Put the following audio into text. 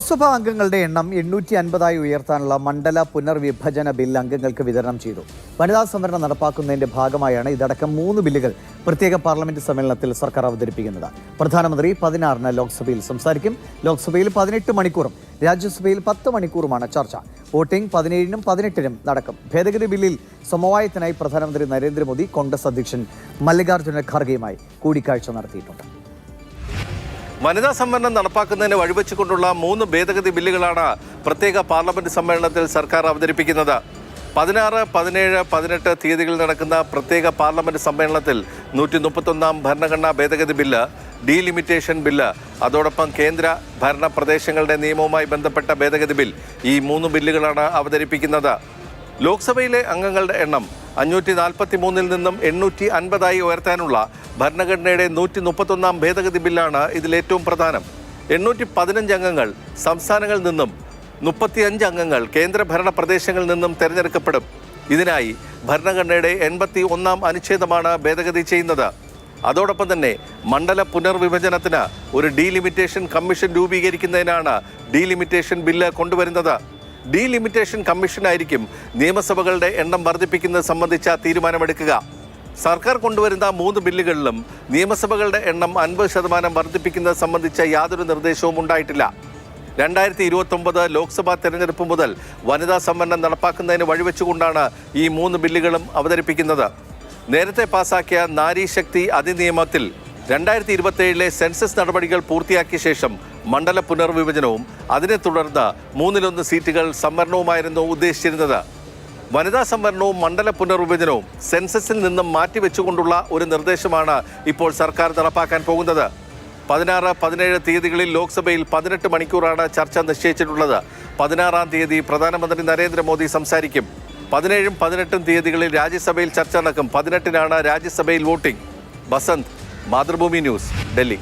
ലോക്സഭാ അംഗങ്ങളുടെ എണ്ണം 850 ഉയർത്താനുള്ള മണ്ഡല പുനർവിഭജന ബിൽ അംഗങ്ങൾക്ക് വിതരണം ചെയ്തു. വനിതാ സംവരണം നടപ്പാക്കുന്നതിന്റെ ഭാഗമായാണ് ഇതടക്കം 3 ബില്ലുകൾ പ്രത്യേക പാർലമെന്റ് സമ്മേളനത്തിൽ സർക്കാർ അവതരിപ്പിക്കുന്നത്. പ്രധാനമന്ത്രി 16-ന് ലോക്സഭയിൽ സംസാരിക്കും. ലോക്സഭയിൽ 18 മണിക്കൂറും രാജ്യസഭയിൽ 10 മണിക്കൂറുമാണ് ചർച്ച. വോട്ടിംഗ് 17-നും 18-നും നടക്കും. ഭേദഗതി ബില്ലിൽ സമവായത്തിനായി പ്രധാനമന്ത്രി നരേന്ദ്രമോദി കോൺഗ്രസ് അധ്യക്ഷൻ മല്ലികാർജ്ജുന ഖാർഗെയുമായി കൂടിക്കാഴ്ച നടത്തിയിട്ടുണ്ട്. വനിതാ സംവരണം നടപ്പാക്കുന്നതിന് വഴിവെച്ചുകൊണ്ടുള്ള 3 ഭേദഗതി ബില്ലുകളാണ് പ്രത്യേക പാർലമെന്റ് സമ്മേളനത്തിൽ സർക്കാർ അവതരിപ്പിക്കുന്നത്. 16, 17, 18 തീയതികളിൽ നടക്കുന്ന പ്രത്യേക പാർലമെന്റ് സമ്മേളനത്തിൽ 131 ഭരണഘടനാ ഭേദഗതി ബില്ല്, ഡീലിമിറ്റേഷൻ ബില്ല്, അതോടൊപ്പം കേന്ദ്ര ഭരണ പ്രദേശങ്ങളുടെ നിയമവുമായി ബന്ധപ്പെട്ട ഭേദഗതി ബിൽ, ഈ 3 ബില്ലുകളാണ് അവതരിപ്പിക്കുന്നത്. ലോക്സഭയിലെ അംഗങ്ങളുടെ എണ്ണം 543-ൽ നിന്നും 850 ഉയർത്താനുള്ള ഭരണഘടനയുടെ 131 ഭേദഗതി ബില്ലാണ് ഇതിലേറ്റവും പ്രധാനം. 815 അംഗങ്ങൾ സംസ്ഥാനങ്ങളിൽ നിന്നും 35 അംഗങ്ങൾ കേന്ദ്രഭരണ പ്രദേശങ്ങളിൽ നിന്നും തിരഞ്ഞെടുക്കപ്പെടും. ഇതിനായി ഭരണഘടനയുടെ 81 അനുച്ഛേദമാണ് ഭേദഗതി ചെയ്യുന്നത്. അതോടൊപ്പം തന്നെ മണ്ഡല പുനർവിഭജനത്തിന് ഒരു ഡീലിമിറ്റേഷൻ കമ്മീഷൻ രൂപീകരിക്കുന്നതിനാണ് ഡീലിമിറ്റേഷൻ ബില്ല് കൊണ്ടുവരുന്നത്. ഡീലിമിറ്റേഷൻ കമ്മീഷനായിരിക്കും നിയമസഭകളുടെ എണ്ണം വർദ്ധിപ്പിക്കുന്നത് സംബന്ധിച്ച തീരുമാനമെടുക്കുക. സർക്കാർ കൊണ്ടുവരുന്ന 3 ബില്ലുകളിലും നിയമസഭകളുടെ എണ്ണം 50% വർദ്ധിപ്പിക്കുന്നത് സംബന്ധിച്ച യാതൊരു നിർദ്ദേശവും ഉണ്ടായിട്ടില്ല. 2029 ലോക്സഭാ തെരഞ്ഞെടുപ്പ് മുതൽ വനിതാ സംവരണം നടപ്പാക്കുന്നതിന് വഴിവെച്ചുകൊണ്ടാണ് ഈ 3 ബില്ലുകളും അവതരിപ്പിക്കുന്നത്. നേരത്തെ പാസാക്കിയ നാരി ശക്തി അധിനിയമത്തിൽ 2027 സെൻസസ് നടപടികൾ പൂർത്തിയാക്കിയ ശേഷം മണ്ഡല പുനർവിഭജനവും അതിനെ തുടർന്ന് 1/3 സീറ്റുകൾ സംവരണവുമായിരുന്നു ഉദ്ദേശിച്ചിരുന്നത്. വനിതാ സംവരണവും മണ്ഡല പുനർവിഭജനവും സെൻസസിൽ നിന്നും മാറ്റിവെച്ചുകൊണ്ടുള്ള ഒരു നിർദ്ദേശമാണ് ഇപ്പോൾ സർക്കാർ നടപ്പാക്കാൻ പോകുന്നത്. 16, 17 തീയതികളിൽ ലോക്സഭയിൽ 18 മണിക്കൂറാണ് ചർച്ച നിശ്ചയിച്ചിട്ടുള്ളത്. 16-ാം തീയതി പ്രധാനമന്ത്രി നരേന്ദ്രമോദി സംസാരിക്കും. 17-ഉം 18-ഉം തീയതികളിൽ രാജ്യസഭയിൽ ചർച്ച നടക്കും. 18-നാണ് രാജ്യസഭയിൽ വോട്ടിംഗ്. ബസന്ത്, മാതൃഭൂമി ന്യൂസ്, ഡൽഹി.